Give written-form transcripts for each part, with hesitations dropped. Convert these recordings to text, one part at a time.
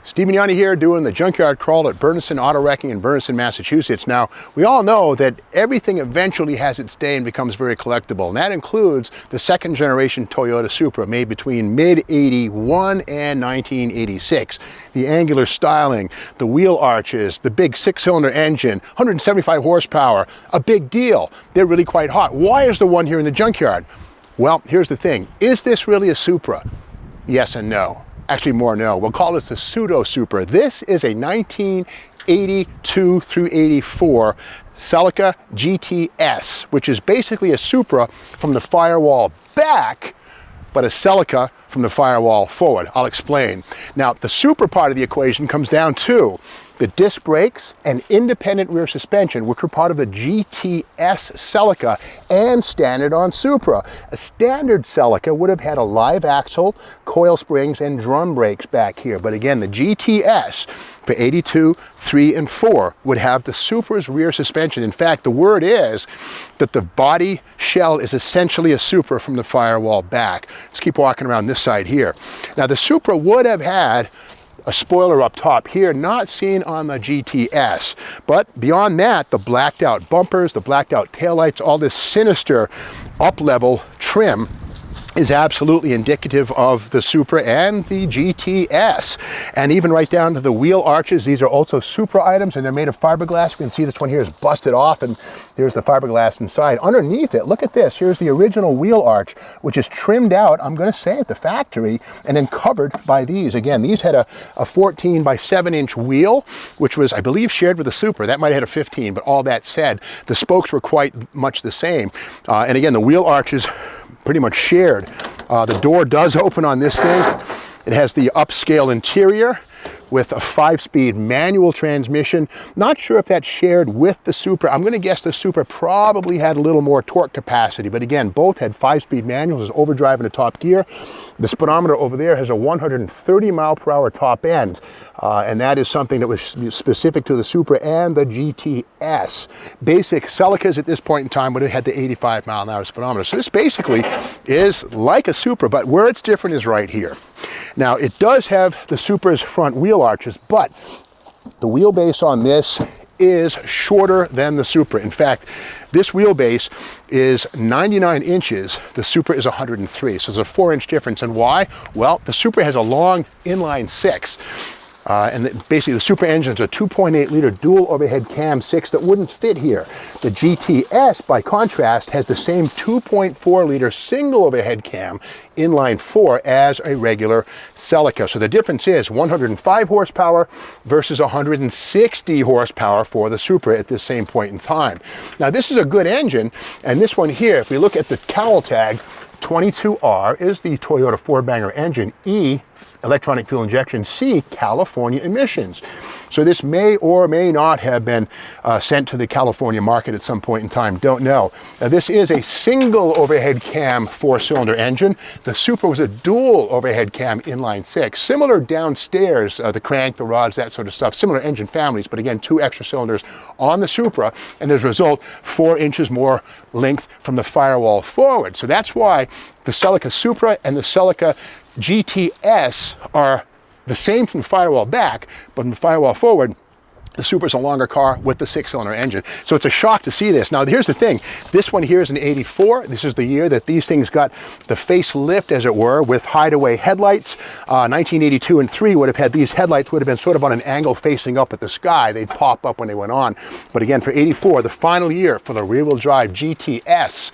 Steve Mignani here doing the junkyard crawl at Bernardston Auto Wrecking in Bernardston, Massachusetts. Now, we all know that everything eventually has its day and becomes very collectible, and that includes the second generation Toyota Supra made between mid-81 and 1986. The angular styling, the wheel arches, the big six-cylinder engine, 175 horsepower, a big deal. They're really quite hot. Why is there one here in the junkyard? Well, here's the thing. Is this really a Supra? Yes and no. Actually, more no. We'll call this the Pseudo Supra. This is a 1982 through 84 Celica GT-S, which is basically a Supra from the firewall back, but a Celica from the firewall forward. I'll explain. Now, the Supra part of the equation comes down to the disc brakes and independent rear suspension, which were part of the GT-S Celica and standard on Supra. A standard Celica would have had a live axle, coil springs, and drum brakes back here. But again, the GT-S for 82, 3, and 4 would have the Supra's rear suspension. In fact, the word is that the body shell is essentially a Supra from the firewall back. Let's keep walking around this side here. Now, the Supra would have had a spoiler up top here, not seen on the GT-S. But beyond that, the blacked out bumpers, the blacked out taillights, all this sinister up-level trim is absolutely indicative of the Supra and the GT-S. And even right down to the wheel arches, these are also Supra items, and they're made of fiberglass. You can see this one here is busted off, and there's the fiberglass inside. Underneath it, look at this. Here's the original wheel arch, which is trimmed out, I'm gonna say at the factory, and then covered by these. Again, these had a 14 by 7-inch wheel, which was, I believe, shared with the Supra. That might have had a 15, but all that said, the spokes were quite much the same. And again, the wheel arches pretty much shared. The door does open on this thing. It has the upscale interior with a 5-speed manual transmission. Not sure if that's shared with the Supra. I'm gonna guess the Supra probably had a little more torque capacity, but again, both had 5-speed manuals, there's overdrive in the top gear. The speedometer over there has a 130 mile per hour top end, and that is something that was specific to the Supra and the GT-S. Basic Celicas at this point in time would have had the 85 mile an hour speedometer. So this basically is like a Supra, but where it's different is right here. Now, it does have the Supra's front wheel arches, but the wheelbase on this is shorter than the Supra. In fact, this wheelbase is 99 inches. The Supra is 103, so there's a 4-inch difference. And why? Well, the Supra has a long inline 6. And basically the Supra engine is a 2.8 liter dual overhead cam 6 that wouldn't fit here. The GT-S, by contrast, has the same 2.4 liter single overhead cam inline 4 as a regular Celica. So the difference is 105 horsepower versus 160 horsepower for the Supra at this same point in time. Now, this is a good engine, and this one here, if we look at the cowl tag, 22R is the Toyota 4-banger engine, E, electronic fuel injection, C, California emissions. So this may or may not have been sent to the California market at some point in time, don't know. Now, this is a single overhead cam 4-cylinder engine. The Supra was a dual overhead cam inline 6. Similar downstairs, the crank, the rods, that sort of stuff, similar engine families, but again, 2 extra cylinders on the Supra, and as a result, 4 inches more length from the firewall forward. So that's why the Celica Supra and the Celica GT-S are the same from the firewall back, but from the firewall forward, the Supra is a longer car with the 6-cylinder engine. So it's a shock to see this. Now, here's the thing. This one here is an 84. This is the year that these things got the facelift, as it were, with hideaway headlights. 1982 and 3 would have had these headlights would have been sort of on an angle facing up at the sky. They'd pop up when they went on. But again, for 84, the final year for the rear-wheel drive GT-S,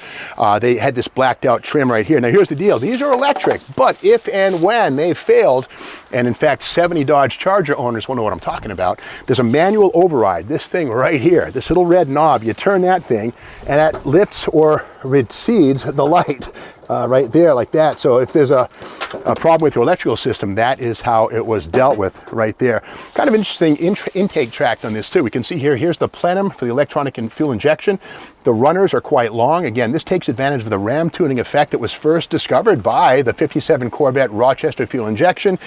they had this blacked out trim right here. Now, here's the deal. These are electric, but if and when they failed, and in fact, 70 Dodge Charger owners will know what I'm talking about, there's a manual override, this thing right here, this little red knob, you turn that thing and that lifts or recedes the light right there like that. So if there's a problem with your electrical system, that is how it was dealt with right there. Kind of interesting intake tract on this too. We can see here, here's the plenum for the electronic and fuel injection. The runners are quite long. Again, this takes advantage of the ram tuning effect that was first discovered by the 57 Corvette Rochester fuel injection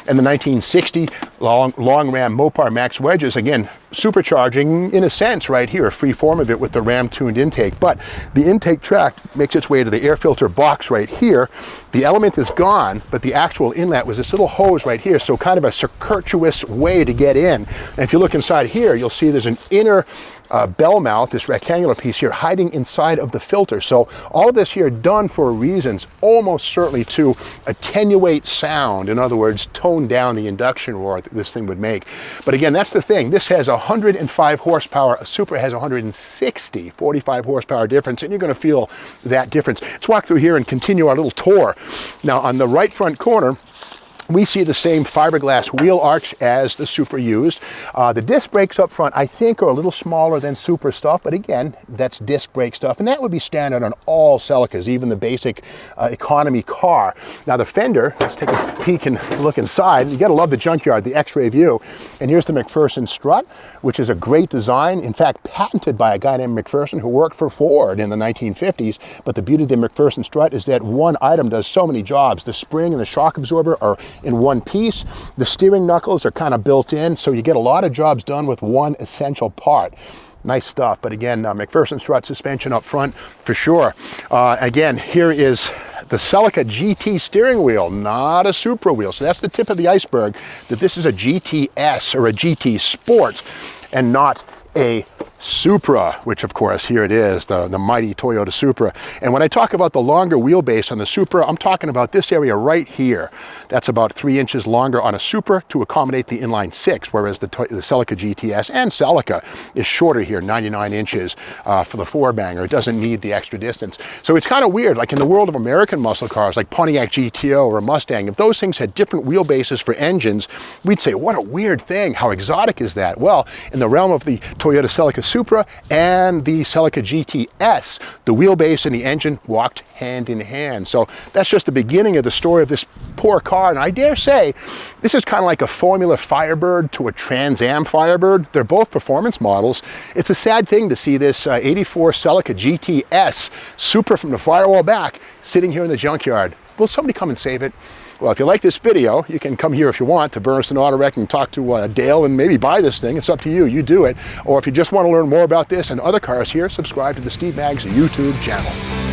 and the 1960 long ram Mopar Max wedges. Again, supercharging in a sense right here, a free form of it with the ram tuned intake. But the intake track makes its way to the air filter box right here. The element is gone, but the actual inlet was this little hose right here, so kind of a circuitous way to get in. And if you look inside here, you'll see there's an inner bell mouth, this rectangular piece here, hiding inside of the filter. So all of this here done for reasons almost certainly to attenuate sound. In other words, tone down the induction roar that this thing would make. But again, that's the thing. This has 105 horsepower. A Supra has 160, 45 horsepower difference, and you're going to feel that difference. Let's walk through here and continue our little tour. Now, on the right front corner, we see the same fiberglass wheel arch as the Supra used. The disc brakes up front, I think, are a little smaller than Supra stuff, but again, that's disc brake stuff, and that would be standard on all Celicas, even the basic economy car. Now the fender, let's take a peek and look inside. You gotta love the junkyard, the X-ray view. And here's the McPherson strut, which is a great design, in fact, patented by a guy named McPherson who worked for Ford in the 1950s. But the beauty of the McPherson strut is that one item does so many jobs. The spring and the shock absorber are in one piece. The steering knuckles are kind of built in, so you get a lot of jobs done with one essential part. Nice stuff. But again, McPherson strut suspension up front for sure. Again, here is the Celica GT steering wheel, not a Supra wheel. So that's the tip of the iceberg, that this is a GT-S or a GT Sport and not a Supra, which of course here it is, the mighty Toyota Supra. And when I talk about the longer wheelbase on the Supra, I'm talking about this area right here. That's about 3 inches longer on a Supra to accommodate the inline 6, whereas the Celica GT-S and Celica is shorter here, 99 inches for the 4-banger. It doesn't need the extra distance. So it's kind of weird, like in the world of American muscle cars like Pontiac GTO or a Mustang, if those things had different wheelbases for engines, we'd say, what a weird thing, how exotic is that? Well, in the realm of the Toyota Celica Supra and the Celica GT-S, the wheelbase and the engine walked hand in hand. So that's just the beginning of the story of this poor car. And I dare say, this is kind of like a Formula Firebird to a Trans Am Firebird. They're both performance models. It's a sad thing to see this 84 Celica GT-S Supra from the firewall back sitting here in the junkyard. Will somebody come and save it? Well, if you like this video, you can come here if you want to Bernstein Auto Wreck and talk to Dale and maybe buy this thing. It's up to you. You do it. Or if you just want to learn more about this and other cars here, subscribe to the Steve Maggs YouTube channel.